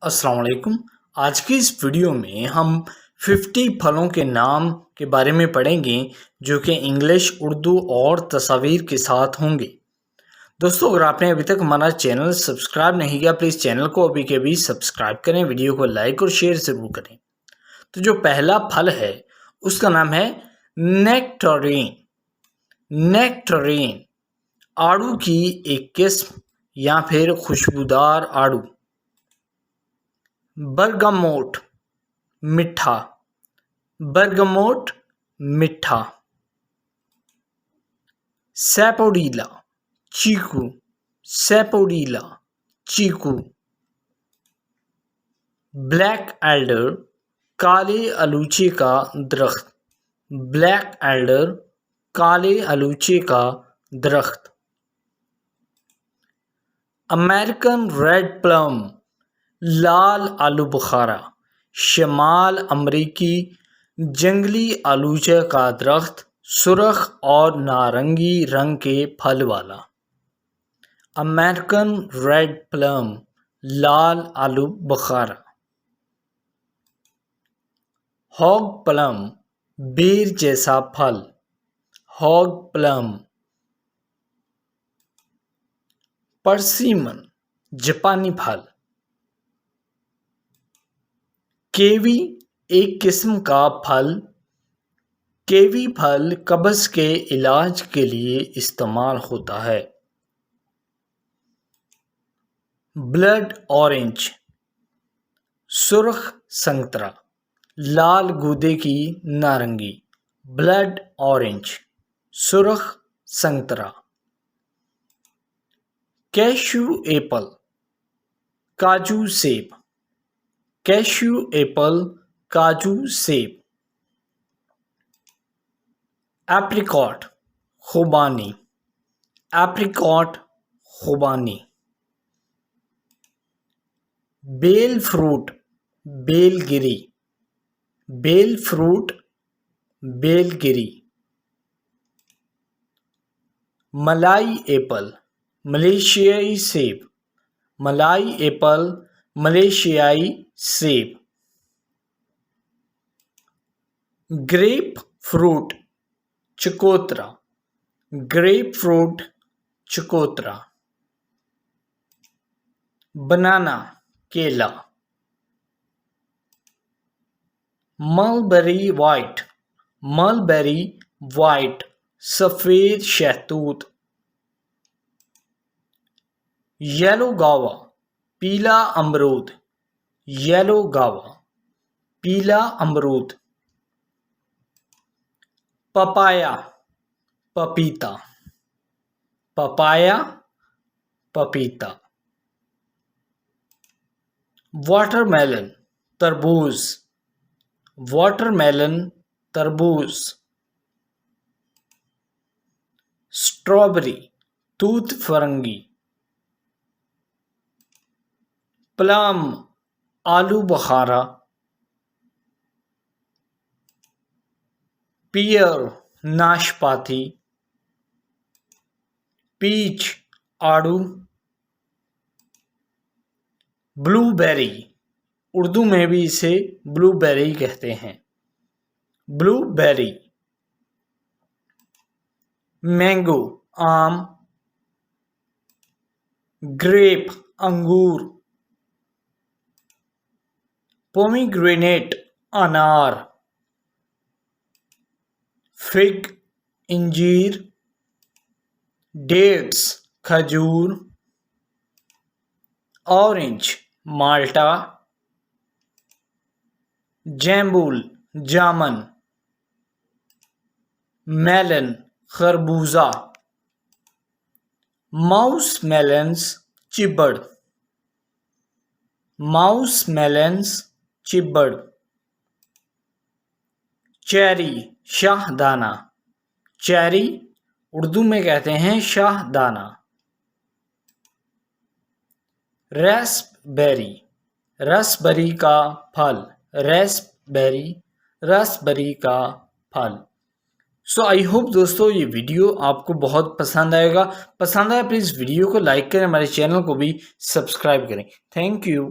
अस्सलाम वालेकुम। आज की इस वीडियो में हम 50 फलों के नाम के बारे में पढ़ेंगे जो कि इंग्लिश, उर्दू और तस्वीर के साथ होंगे। दोस्तों, अगर आपने अभी तक हमारा चैनल सब्सक्राइब नहीं किया, प्लीज़ चैनल को अभी के अभी सब्सक्राइब करें, वीडियो को लाइक और शेयर ज़रूर करें। तो जो पहला फल है उसका नाम है नेक्टरीन। नेक्टरीन आड़ू की एक किस्म या फिर खुशबूदार आड़ू। बरगमोट मिठा। बरगमोट मिठा। सैपोडीला चीकू। सैपोडीला चीकू। ब्लैक एल्डर काले आलूचे का दरख्त। ब्लैक एल्डर काले आलूचे का दरख्त। अमेरिकन रेड प्लम लाल आलू बुखारा। शमाल अमरीकी जंगली आलूचे का दरख्त, सुर्ख और नारंगी रंग के फल वाला। अमेरिकन रेड प्लम लाल आलू बुखारा। हॉग प्लम बेर जैसा फल। Hog plum. परसिमन जापानी फल। केवी एक किस्म का फल। केवी फल कब्ज़ के इलाज के लिए इस्तेमाल होता है। ब्लड ऑरेंज सुर्ख संतरा, लाल गूदे की नारंगी। ब्लड ऑरेंज सुर्ख संतरा। कैश्यू एप्पल काजू सेब। कैश्यू एप्पल काजू सेब। एप्रिकॉट खुबानी। एप्रिकॉट खुबानी। बेल फ्रूट बेलगिरी। बेल फ्रूट बेलगिरी। मलाई एप्पल मलेशियाई सेब। मलाई एप्पल मलेशियाई सेब। ग्रेप फ्रूट चकोतरा। ग्रेप फ्रूट चकोतरा। बनाना केला। Mulberry white. मलबेरी वाइट सफ़ेद शहतूत। येलो गावा पीला अमरूद। येलो गावा पीला अमरूद। पपाया पपीता। पपाया पपीता। वाटरमेलन तरबूज। वाटरमेलन तरबूज। स्ट्रॉबेरी तूत फरंगी। प्लम आलू बुखारा। पियर नाशपाती। पीच आड़ू। ब्लूबेरी उर्दू में भी इसे ब्लूबेरी कहते हैं। ब्लूबेरी। मैंगो आम। ग्रेप अंगूर। पोमीग्रेनेट अनार। फिग इंजीर। डेट्स खजूर। ऑरेंज माल्टा। जैम्बुल जामन। मेलन खरबूजा। माउस मेलन्स चिबड़। माउस मेलन्स चिबड़। चेरी शाहदाना। चेरी उर्दू में कहते हैं शाहदाना। रेस्पबेरी रसबेरी का फल। रेस्पबेरी रसबेरी का फल। सो आई होप दोस्तों ये वीडियो आपको बहुत पसंद आएगा। पसंद आया प्लीज़ वीडियो को लाइक करें, हमारे चैनल को भी सब्सक्राइब करें। Thank you.